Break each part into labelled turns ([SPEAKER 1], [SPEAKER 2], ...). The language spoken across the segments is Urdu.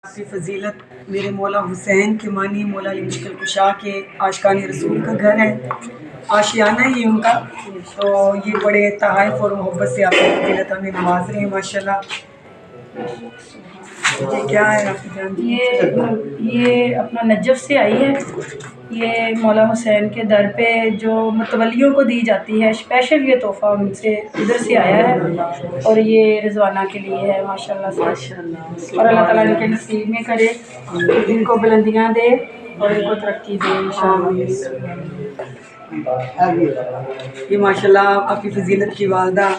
[SPEAKER 1] کی فضیلت میرے مولا حسین کے معنی مولا علی مشکل کشا کے عاشقان رسول کا گھر ہے، آشیانہ ہی ان کا، تو یہ بڑے تحائف اور محبت سے آپ کی فضیلت ہمیں نواز رہے ہیں ماشاءاللہ۔ یہ کیا ہے آپ کی جان؟
[SPEAKER 2] یہ اپنا نجف سے آئی ہے، یہ مولا حسین کے در پہ جو متولیوں کو دی جاتی ہے، اسپیشل یہ تحفہ ان سے ادھر سے آیا ہے، اور یہ رضوانہ کے لیے ہے ماشاءاللہ سے، اور اللہ تعالیٰ ان کے نصیب میں کرے، ان کو بلندیاں دے اور ان کو ترقی دے انشاءاللہ۔
[SPEAKER 1] یہ ماشاءاللہ آپ کی فضیلت کی والدہ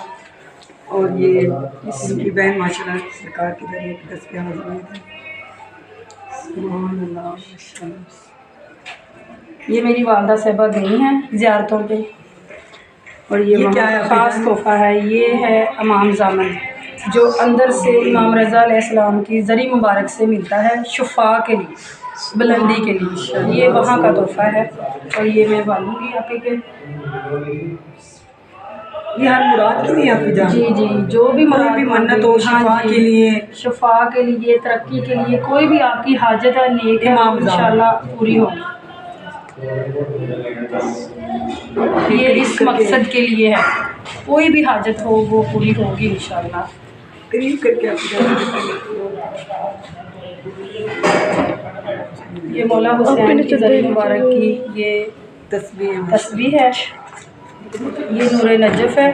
[SPEAKER 1] اور یہ ان کی بہن ماشاءاللہ سرکار کے در ایک دست حاضر ہوئی تھی۔ سبحان اللہ ماشاءاللہ۔
[SPEAKER 2] یہ میری والدہ صاحبہ گئی ہیں زیارتوں پہ، اور یہ
[SPEAKER 1] کیا ہے
[SPEAKER 2] خاص تحفہ ہے، یہ ہے امام زامن جو اندر سے امام رضا علیہ السلام کی زری مبارک سے ملتا ہے شفاء کے لیے، بلندی کے لیے، یہ وہاں کا تحفہ ہے، اور یہ میں بالوں گی آپ کے۔
[SPEAKER 1] یہ ہر مراد کے لیے آپ کی جان؟
[SPEAKER 2] جی جی، جو بھی
[SPEAKER 1] مراد بھی منت ہو، شفاء کے لیے،
[SPEAKER 2] شفاء کے لیے، ترقی کے لیے، کوئی بھی آپ کی حاجت ہے نیک ہے انشاءاللہ پوری ہوگی۔ یہ اس مقصد کے لیے ہے، کوئی بھی حاجت ہو وہ پوری ہوگی انشاءاللہ۔
[SPEAKER 1] قریب کر کے آپ کی جان۔
[SPEAKER 2] یہ مولا حسین کی زری مبارک کی یہ تسبیح ہے، یہ نور نجف ہے۔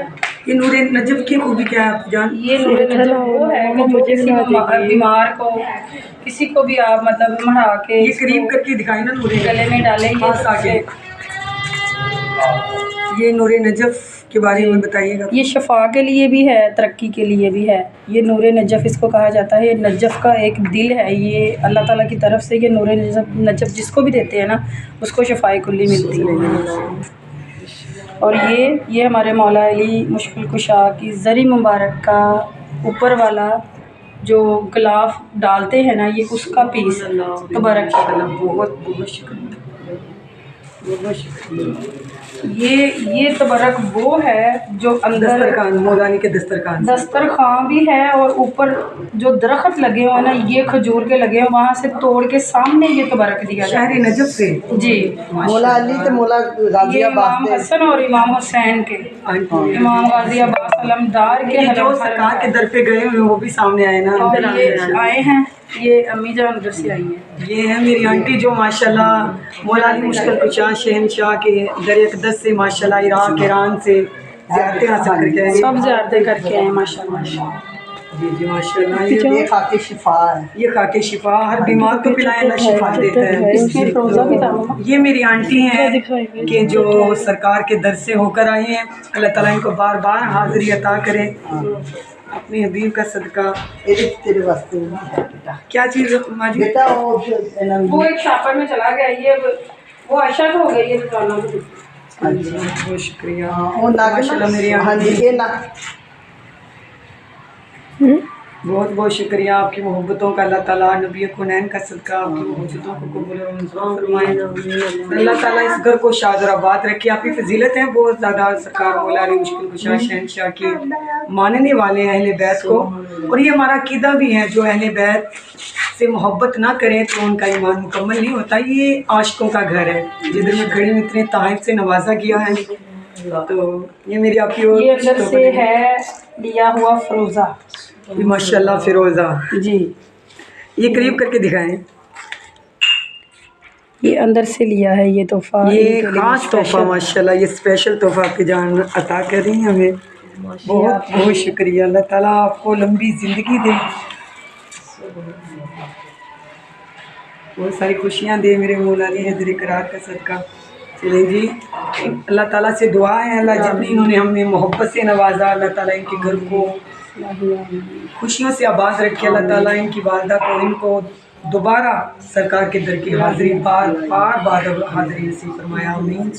[SPEAKER 1] یہ نور نجف کی خوبی کیا ہے آپ کی جان؟
[SPEAKER 2] یہ نور نجف وہ ہے کہ جو کسی کو بیمار کو، کسی کو بھی آپ مطلب مڑا کے
[SPEAKER 1] یہ قریب کر کے دکھائیں نا نور
[SPEAKER 2] گلے میں ڈالیں گے۔
[SPEAKER 1] یہ نور نجف کے بارے میں بتائیے گا۔
[SPEAKER 2] یہ شفاء کے لیے بھی ہے، ترقی کے لیے بھی ہے، یہ نور نجف اس کو کہا جاتا ہے۔ یہ نجف کا ایک دل ہے، یہ اللہ تعالیٰ کی طرف سے یہ نور نجف جس کو بھی دیتے ہیں نا اس کو شفاء کلی ملتی ہے۔ اور یہ ہمارے مولا علی مشکل کشا کی زری مبارک کا اوپر والا جو غلاف ڈالتے ہیں نا، یہ اس کا پیس تبارک اللہ،
[SPEAKER 1] بہت بہت شکریہ، بہت شکریہ۔
[SPEAKER 2] یہ تبرک وہ ہے جو اندر
[SPEAKER 1] دسترخوان، مولانا کے
[SPEAKER 2] دسترخوان بھی ہے، اور اوپر جو درخت لگے ہوئے ہیں نا یہ کھجور کے لگے ہیں، وہاں سے توڑ کے سامنے یہ تبرک دیا
[SPEAKER 1] شہر نجف سے
[SPEAKER 2] جی،
[SPEAKER 3] مولا علی تے مولا غازی
[SPEAKER 2] یہ
[SPEAKER 3] آباد
[SPEAKER 2] امام حسن اور امام حسین کے، امام غازی آباد علمدار کے
[SPEAKER 1] جو سرکار کے در پہ گئے ہوئے وہ بھی سامنے آئے نا،
[SPEAKER 2] اور یہ آئے ہیں، یہ امی جان ادھر سے آئی ہیں۔
[SPEAKER 1] یہ ہے میری آنٹی جو ماشاءاللہ مولا علی مشکل کشا شہنشاہ کے در اقدس سے ماشاءاللہ عراق ایران سے زیارتیں حاصل کر کے آئے ہیں۔
[SPEAKER 2] سب زیارتیں کر کے آئے ماشاءاللہ۔
[SPEAKER 1] جی جی ماشاءاللہ۔
[SPEAKER 3] یہ خاک شفا ہے،
[SPEAKER 1] یہ خاک شفا ہر بیمار کو پلائے اللہ شفا دیتا ہے۔
[SPEAKER 2] اس میں فروزہ بھی تھا۔
[SPEAKER 1] یہ میری آنٹی ہیں کہ جو سرکار کے در سے ہو کر آئی ہیں، اللہ تعالیٰ ان کو بار بار حاضری عطا کرے، اپنے حبیب کا صدقہ۔
[SPEAKER 3] تیرے واسطے بیٹا،
[SPEAKER 1] کیا چیز ماجی؟
[SPEAKER 3] بیٹا
[SPEAKER 2] وہ ایک شاپر میں چلا گیا، یہ وہ عشق ہو گئی ہے دکانوں کی۔
[SPEAKER 1] بہت شکریہ
[SPEAKER 3] وہ
[SPEAKER 1] ماشاءاللہ میری
[SPEAKER 3] ہاں
[SPEAKER 1] آنٹی،
[SPEAKER 3] جی، یہ نا
[SPEAKER 1] بہت بہت شکریہ آپ کی محبتوں کا، اللہ تعالیٰ نبی کونین کا صدقہ آپ کی محبتوں کو قبول اور منظور فرمائے، اللہ تعالیٰ اس گھر کو شاد اور آباد رکھے۔ آپ کی فضیلت ہیں بہت زیادہ، سرکار مولا علی مشکل کشا شہنشاہ کے ماننے والے ہیں اہل بیت کو، اور یہ ہمارا عقیدہ بھی ہے جو اہل بیت سے محبت نہ کریں تو ان کا ایمان مکمل نہیں ہوتا۔ یہ عاشقوں کا گھر ہے جدھر میں کھڑی میں اتنے تحائف سے نوازا گیا ہے، تو یہ میری آپ کی
[SPEAKER 2] یہ اندر سے ہے لیا ہوا فروزہ،
[SPEAKER 1] ماشاءاللہ فیروزہ
[SPEAKER 2] جی،
[SPEAKER 1] یہ قریب کر کے دکھائیں۔
[SPEAKER 2] یہ اندر سے لیا ہے یہ تحفہ،
[SPEAKER 1] یہ خاص تحفہ ماشاءاللہ، یہ اسپیشل تحفہ آپ کی جان عطا کر رہی ہیں ہمیں، بہت بہت شکریہ۔ اللہ تعالیٰ آپ کو لمبی زندگی دے، بہت ساری خوشیاں دے میرے مولا علی حیدر قرار کا صدقہ۔ چلیں جی، اللہ تعالیٰ سے دعا ہے، اللہ جتنی انہوں نے ہمیں محبت سے نوازا، اللہ تعالیٰ ان کے گھر کو خوشیوں سے آباد رکھے، اللہ تعالیٰ ان کی والدہ کو، ان کو دوبارہ سرکار کے در کی حاضری بار بار حاضری نصیب فرمایا، آمین۔